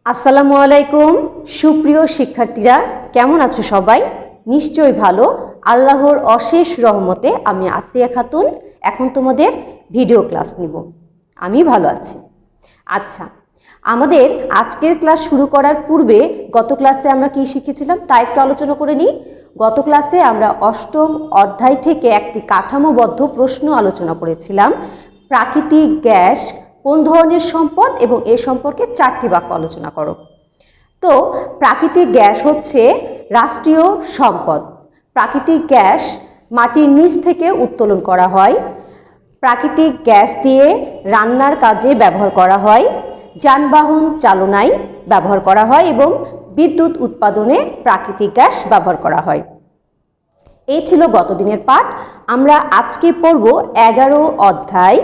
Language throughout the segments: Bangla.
আসসালামু আলাইকুম সুপ্রিয় শিক্ষার্থীরা, কেমন আছো সবাই? নিশ্চয়ই ভালো। আল্লাহর অশেষ রহমতে আমি আসিয়া খাতুন এখন তোমাদের ভিডিও ক্লাস নিব। আমি ভালো আছি। আচ্ছা, আমাদের আজকের ক্লাস শুরু করার পূর্বে গত ক্লাসে আমরা কি শিখেছিলাম তা একটু আলোচনা করে নিই। গত ক্লাসে আমরা অষ্টম অধ্যায় থেকে একটি কাঠামোবদ্ধ প্রশ্ন আলোচনা করেছিলাম। প্রাকৃতিক গ্যাস কোন ধরনের সম্পদ এবং এ সম্পর্কে 4টি বাক্য আলোচনা করো। তো প্রাকৃতিক গ্যাস হচ্ছে রাষ্ট্রীয় সম্পদ। প্রাকৃতিক গ্যাস মাটির নিচ থেকে উত্তোলন করা হয়। প্রাকৃতিক গ্যাস দিয়ে রান্নার কাজে ব্যবহার করা হয়, যানবাহন চালনায় ব্যবহার করা হয় এবং বিদ্যুৎ উৎপাদনে প্রাকৃতিক গ্যাস ব্যবহার করা হয়। এই ছিল গতদিনের পাঠ। আমরা আজকে পড়ব 11 অধ্যায়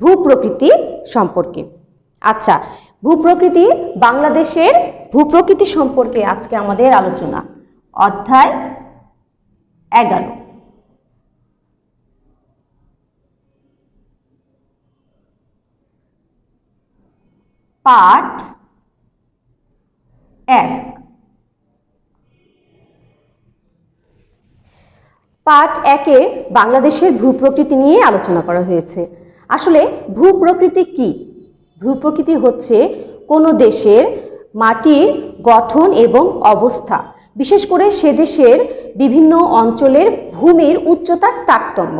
ভূপ্রকৃতি সম্পর্কে। আচ্ছা, ভূপ্রকৃতি, বাংলাদেশের ভূপ্রকৃতি সম্পর্কে আজকে আমাদের আলোচনা। অধ্যায় 11, পাঠ 1। পাঠ 1-এ বাংলাদেশের ভূপ্রকৃতি নিয়ে আলোচনা করা হয়েছে। আসলে ভূপ্রকৃতি কি? ভূপ্রকৃতি হচ্ছে কোনো দেশের মাটির গঠন এবং অবস্থা, বিশেষ করে সে দেশের বিভিন্ন অঞ্চলের ভূমির উচ্চতার তারতম্য।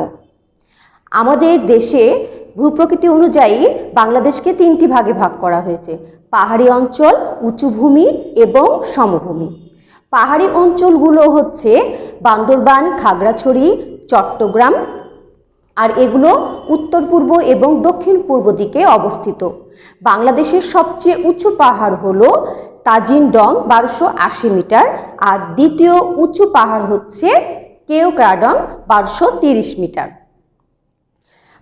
আমাদের দেশে ভূপ্রকৃতি অনুযায়ী বাংলাদেশকে 3টি ভাগে ভাগ করা হয়েছে: পাহাড়ি অঞ্চল, উঁচু ভূমি এবং সমভূমি। পাহাড়ি অঞ্চলগুলো হচ্ছে বান্দরবান, খাগড়াছড়ি, চট্টগ্রাম, আর এগুলো উত্তর পূর্ব এবং দক্ষিণ পূর্ব দিকে অবস্থিত। বাংলাদেশের সবচেয়ে উঁচু পাহাড় হলো তাজিন-ডং 1280 মিটার, আর দ্বিতীয় উঁচু পাহাড় হচ্ছে কেওক্রাডং 1230 মিটার।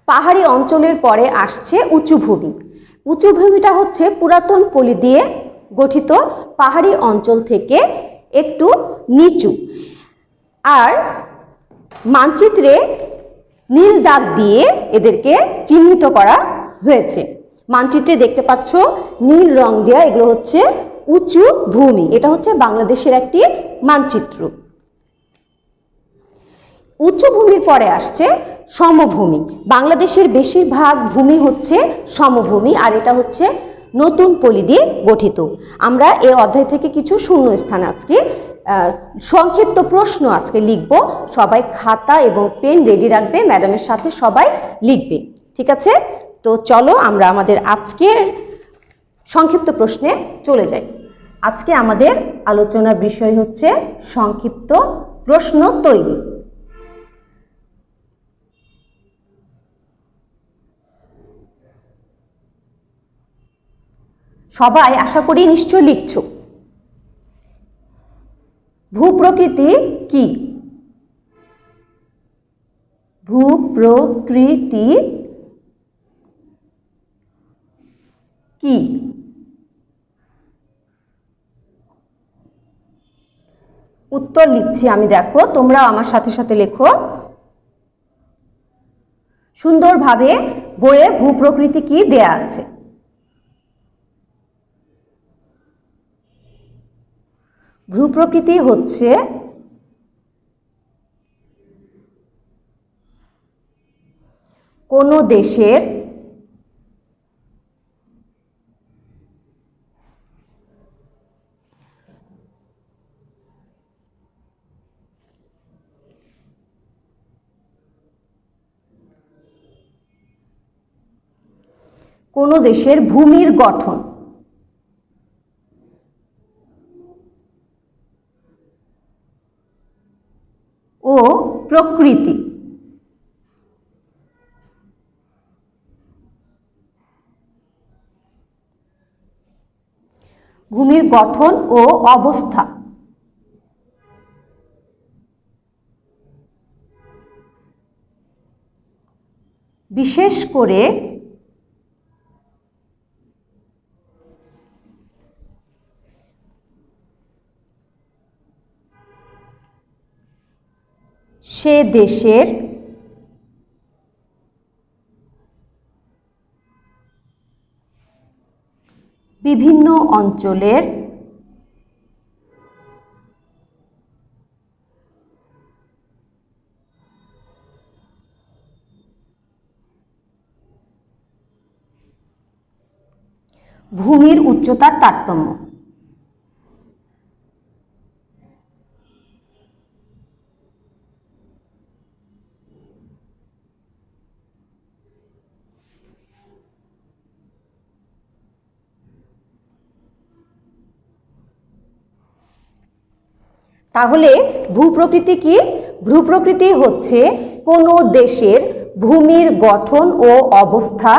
পাহাড়ি অঞ্চলের পরে আসছে উঁচু ভূমি। উঁচু ভূমিটা হচ্ছে পুরাতন পলি দিয়ে গঠিত পাহাড়ি অঞ্চল থেকে একটু নিচু, আর মানচিত্রে নীল দাগ দিয়ে এদেরকে চিহ্নিত করা হয়েছে। মানচিত্রে দেখতে পাচ্ছ নীল রং দেওয়া, এগুলো হচ্ছে উঁচু ভূমি। এটা হচ্ছে বাংলাদেশের একটি মানচিত্র। উচ্চ ভূমির পরে আসছে সমভূমি। বাংলাদেশের বেশিরভাগ ভূমি হচ্ছে সমভূমি, আর এটা হচ্ছে নতুন পলি দিয়ে গঠিত। আমরা এই অধ্যায় থেকে কিছু শূন্য স্থান আজকে সংক্ষিপ্ত প্রশ্ন আজকে লিখব। সবাই খাতা এবং পেন রেডি রাখবে, ম্যাডামের সাথে সবাই লিখবে, ঠিক আছে? তো চলো আমরা আমাদের আজকের সংক্ষিপ্ত প্রশ্নে চলে যাই। আজকে আমাদের আলোচনার বিষয় হচ্ছে সংক্ষিপ্ত প্রশ্ন তৈরি। সবাই আশা করি নিশ্চয় লিখছো। ভূপ্রকৃতি কি? ভূপ্রকৃতি কি? উত্তর লিখছি আমি, দেখো তোমরা আমার সাথে সাথে লেখো সুন্দরভাবে। বইয়ে ভূপ্রকৃতি কি দেয়া আছে। ভূপ্রকৃতি হচ্ছে কোনো দেশের ভূমির গঠন ও প্রকৃতি। ভূমির গঠন ও অবস্থা বিশেষ করে সে দেশের বিভিন্ন অঞ্চলের ভূমির উচ্চতার তারতম্য। তাহলে ভূপ্রকৃতি কি? ভূপ্রকৃতি হচ্ছে কোনো দেশের ভূমির গঠন ও অবস্থা,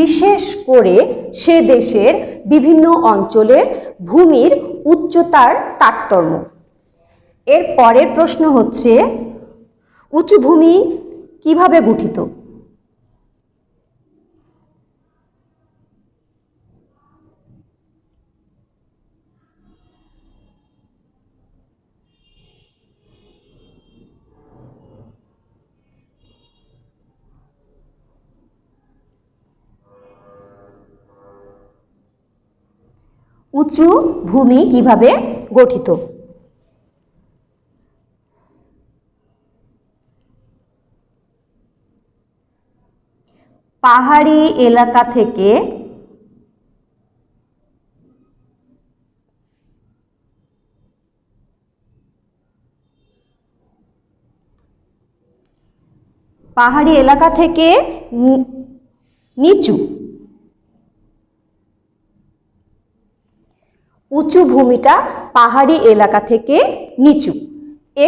বিশেষ করে সে দেশের বিভিন্ন অঞ্চলের ভূমির উচ্চতার তারতম্য। এর পরের প্রশ্ন হচ্ছে, উঁচু ভূমি কিভাবে গঠিত? উঁচু ভূমি কিভাবে গঠিত? পাহাড়ি এলাকা থেকে নিচু উঁচু ভূমিটা পাহাড়ি এলাকা থেকে নিচু।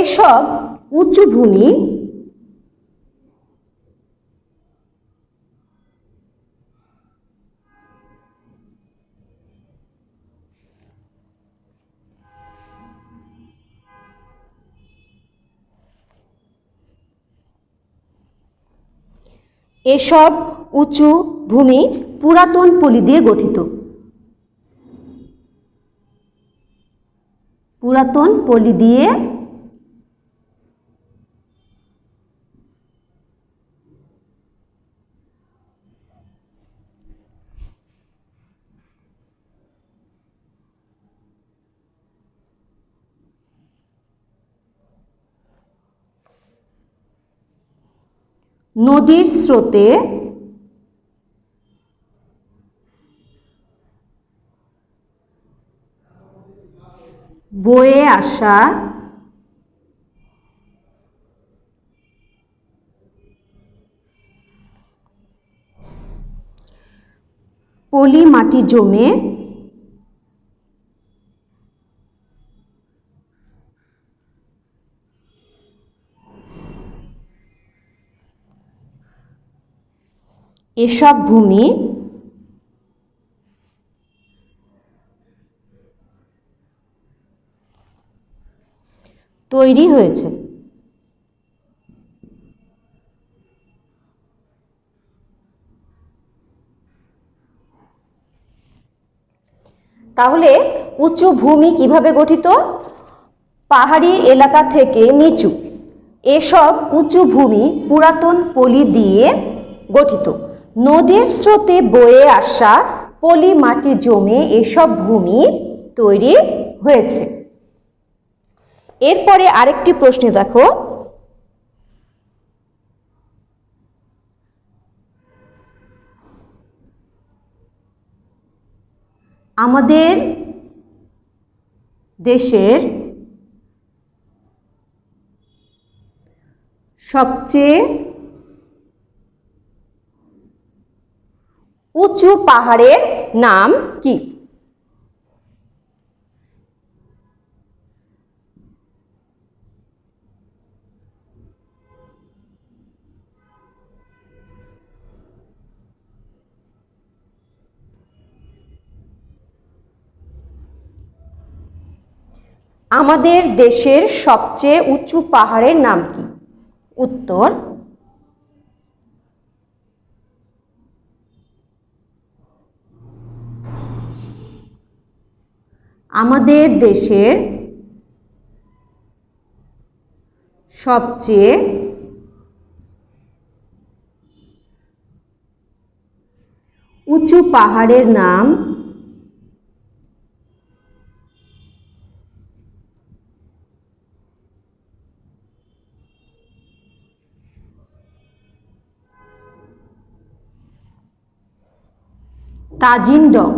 এসব উঁচু ভূমি পুরাতন পলি দিয়ে গঠিত। পুরাতন পলি দিয়ে নদীর স্রোতে বয়ে আসা পলি মাটি জমে এসব ভূমি তৈরি হয়েছে। তাহলে উঁচু ভূমি কিভাবে গঠিত? পাহাড়ি এলাকা থেকে নিচু। এসব উঁচু ভূমি পুরাতন পলি দিয়ে গঠিত। নদীর স্রোতে বয়ে আসা পলি মাটি জমে এসব ভূমি তৈরি হয়েছে। এরপরে আরেকটি প্রশ্ন দেখো, আমাদের দেশের সবচেয়ে উঁচু পাহাড়ের নাম কি? আমাদের দেশের সবচেয়ে উঁচু পাহাড়ের নাম কি? উত্তর, আমাদের দেশের সবচেয়ে উঁচু পাহাড়ের নাম তাজিন ডং।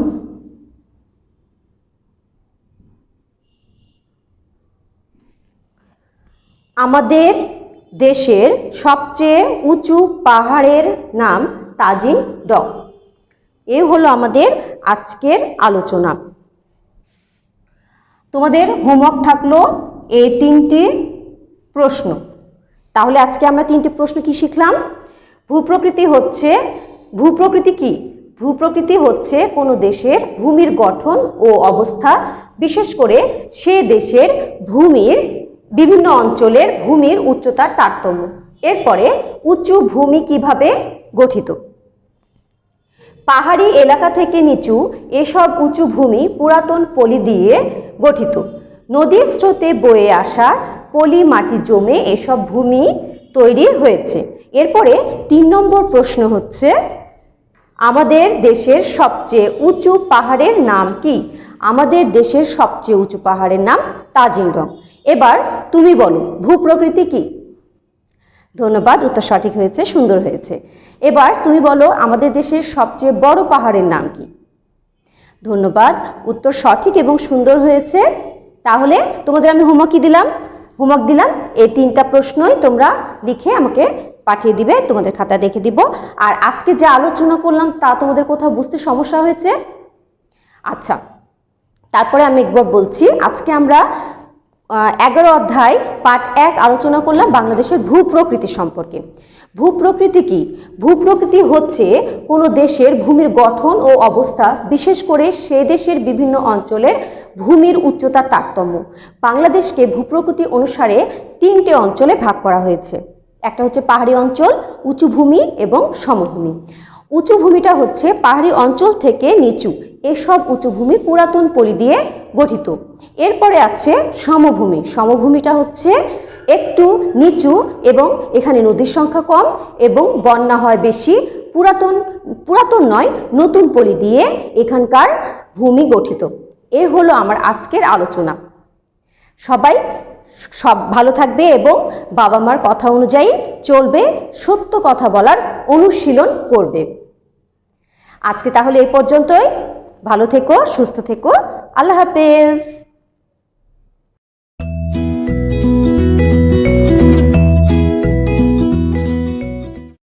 আমাদের দেশের সবচেয়ে উঁচু পাহাড়ের নাম তাজিন ডং। এ হলো আমাদের আজকের আলোচনা। তোমাদের হোমওয়ার্ক থাকলো এই 3টি প্রশ্ন। তাহলে আজকে আমরা 3টি প্রশ্ন কি শিখলাম? ভূপ্রকৃতি কি? ভূপ্রকৃতি হচ্ছে কোনো দেশের ভূমির গঠন ও অবস্থা, বিশেষ করে সে দেশের ভূমির বিভিন্ন অঞ্চলের ভূমির উচ্চতার তারতম্য। এরপরে উঁচু ভূমি কিভাবে গঠিত? পাহাড়ি এলাকা থেকে নিচু এসব উঁচু ভূমি পুরাতন পলি দিয়ে গঠিত। নদীর স্রোতে বয়ে আসা পলি মাটি জমে এসব ভূমি তৈরি হয়েছে। এরপরে 3 নম্বর প্রশ্ন হচ্ছে, আমাদের দেশের সবচেয়ে উঁচু পাহাড়ের নাম কি? আমাদের দেশের সবচেয়ে উঁচু পাহাড়ের নাম তাজিন ডং। এবার তুমি বলো ভূপ্রকৃতি কি? ধন্যবাদ, উত্তর সঠিক হয়েছে, সুন্দর হয়েছে। এবার তুমি বলো আমাদের দেশের সবচেয়ে বড় পাহাড়ের নাম কি? ধন্যবাদ, উত্তর সঠিক এবং সুন্দর হয়েছে। তাহলে তোমাদের আমি হোমওয়ার্ক দিলাম এই 3টা প্রশ্নই তোমরা লিখে আমাকে পাঠিয়ে দিবে, তোমাদের খাতায় দেখে দিব। আর আজকে যে আলোচনা করলাম তা তোমাদের কোথাও বুঝতে সমস্যা হয়েছে? আচ্ছা, তারপরে আমি একবার বলছি, আজকে আমরা 11 অধ্যায় পার্ট 1 আলোচনা করলাম বাংলাদেশের ভূপ্রকৃতি সম্পর্কে। ভূপ্রকৃতি কি? ভূপ্রকৃতি হচ্ছে কোনো দেশের ভূমির গঠন ও অবস্থা, বিশেষ করে সে দেশের বিভিন্ন অঞ্চলের ভূমির উচ্চতার তারতম্য। বাংলাদেশকে ভূপ্রকৃতি অনুসারে 3টে অঞ্চলে ভাগ করা হয়েছে। একটা হচ্ছে পাহাড়ি অঞ্চল, উঁচু ভূমি এবং সমভূমি। উঁচু ভূমিটা হচ্ছে পাহাড়ি অঞ্চল থেকে নিচু এসব উঁচু ভূমি পুরাতন পলি দিয়ে গঠিত। এরপরে আছে সমভূমি। সমভূমিটা হচ্ছে একটু নিচু এবং এখানে নদীর সংখ্যা কম এবং বন্যা হয় বেশি। পুরাতন নয়, নতুন পলি দিয়ে এখানকার ভূমি গঠিত। এ হলো আমার আজকের আলোচনা। সবাই ভালো থাকবে এবং বাবা মার কথা অনুযায়ী চলবে, সত্য কথা বলার অনুশীলন করবে। আজকে তাহলে এই পর্যন্তই। ভালো থেকো, সুস্থ থেকো, আল্লাহ হাফেজ।